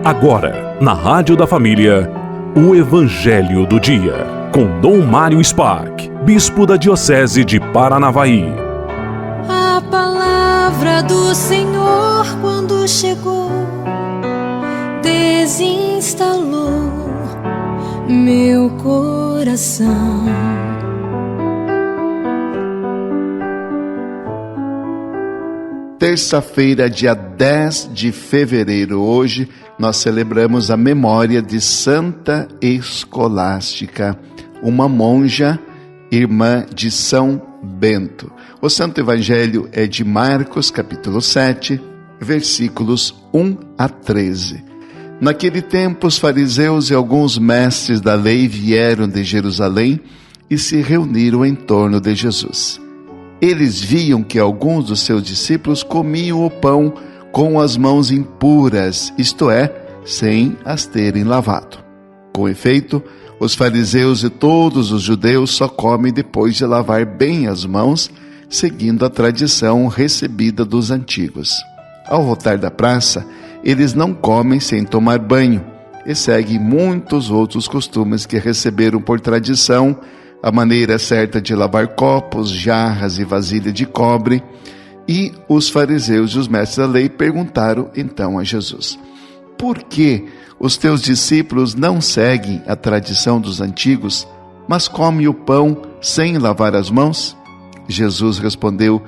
Agora, na Rádio da Família, o Evangelho do Dia, com Dom Mário Spark, Bispo da Diocese de Paranavaí. A palavra do Senhor, quando chegou, desinstalou meu coração. Terça-feira, dia 10 de fevereiro. Hoje nós celebramos a memória de Santa Escolástica, uma monja, irmã de São Bento. O Santo Evangelho é de Marcos, capítulo 7, versículos 1 a 13. Naquele tempo, os fariseus e alguns mestres da lei vieram de Jerusalém e se reuniram em torno de Jesus. Eles viam que alguns dos seus discípulos comiam o pão com as mãos impuras, isto é, sem as terem lavado. Com efeito, os fariseus e todos os judeus só comem depois de lavar bem as mãos, seguindo a tradição recebida dos antigos. Ao voltar da praça, eles não comem sem tomar banho e seguem muitos outros costumes que receberam por tradição, a maneira certa de lavar copos, jarras e vasilha de cobre. E os fariseus e os mestres da lei perguntaram então a Jesus: por que os teus discípulos não seguem a tradição dos antigos, mas comem o pão sem lavar as mãos? Jesus respondeu: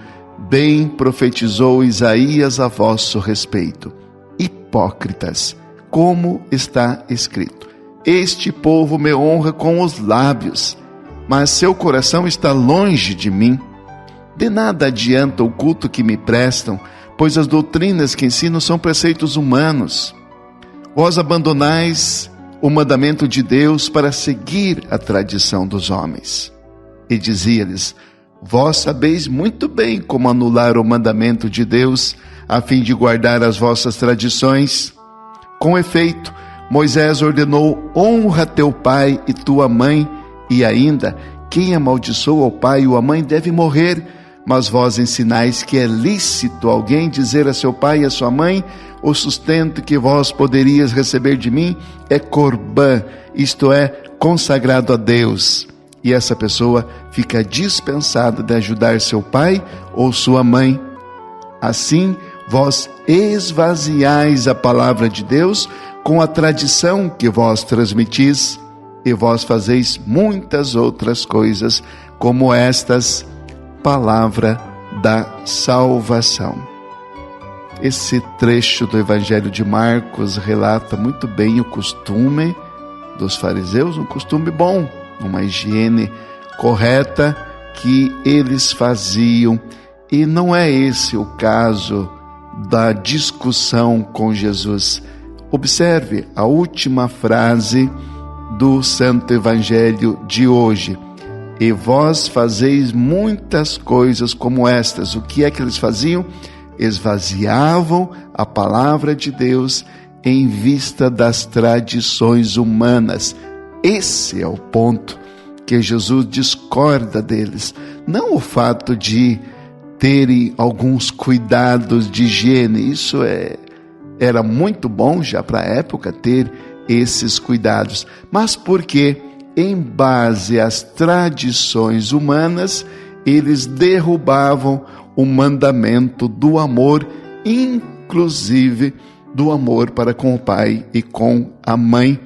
bem profetizou Isaías a vosso respeito. Hipócritas, como está escrito: este povo me honra com os lábios, mas seu coração está longe de mim. De nada adianta o culto que me prestam, pois as doutrinas que ensinam são preceitos humanos. Vós abandonais o mandamento de Deus para seguir a tradição dos homens. E dizia-lhes: vós sabeis muito bem como anular o mandamento de Deus, a fim de guardar as vossas tradições. Com efeito, Moisés ordenou: honra teu pai e tua mãe, e ainda, quem amaldiçoa o pai ou a mãe deve morrer. Mas vós ensinais que é lícito alguém dizer a seu pai e a sua mãe: o sustento que vós poderias receber de mim é corbã, isto é, consagrado a Deus. E essa pessoa fica dispensada de ajudar seu pai ou sua mãe. Assim, vós esvaziais a palavra de Deus com a tradição que vós transmitis, e vós fazeis muitas outras coisas como estas. Palavra da salvação. Esse trecho do Evangelho de Marcos relata muito bem o costume dos fariseus, um costume bom, uma higiene correta que eles faziam. E não é esse o caso da discussão com Jesus. Observe a última frase do Santo Evangelho de hoje: e vós fazeis muitas coisas como estas. O que é que eles faziam? Esvaziavam a palavra de Deus em vista das tradições humanas. Esse é o ponto que Jesus discorda deles. Não o fato de terem alguns cuidados de higiene. Isso era muito bom já para a época ter esses cuidados. Mas por quê? Em base às tradições humanas, eles derrubavam o mandamento do amor, inclusive do amor para com o pai e com a mãe.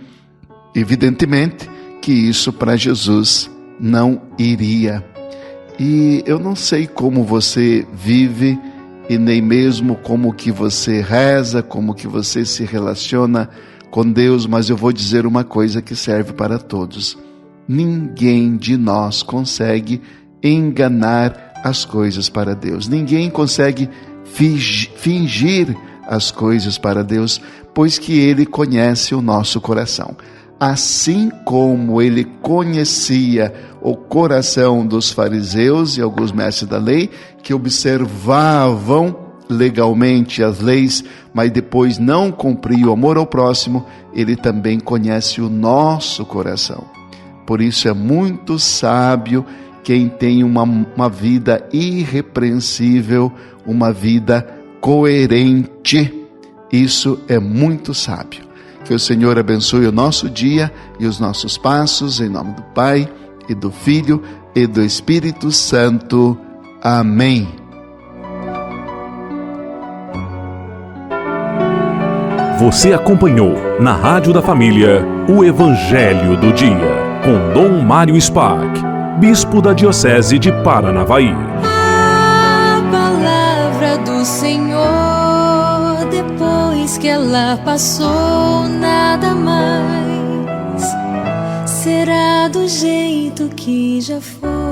Evidentemente que isso para Jesus não iria. E eu não sei como você vive e nem mesmo como que você reza, como que você se relaciona com Deus, mas eu vou dizer uma coisa que serve para todos: ninguém de nós consegue enganar as coisas para Deus. Ninguém consegue fingir as coisas para Deus, pois que Ele conhece o nosso coração. Assim como Ele conhecia o coração dos fariseus e alguns mestres da lei, que observavam legalmente as leis, mas depois não cumpriam o amor ao próximo, Ele também conhece o nosso coração. Por isso é muito sábio quem tem uma vida irrepreensível, uma vida coerente. Isso é muito sábio. Que o Senhor abençoe o nosso dia e os nossos passos, em nome do Pai, e do Filho, e do Espírito Santo. Amém. Você acompanhou na Rádio da Família o Evangelho do Dia, com Dom Mário Spark, Bispo da Diocese de Paranavaí. A palavra do Senhor, depois que ela passou, nada mais será do jeito que já foi.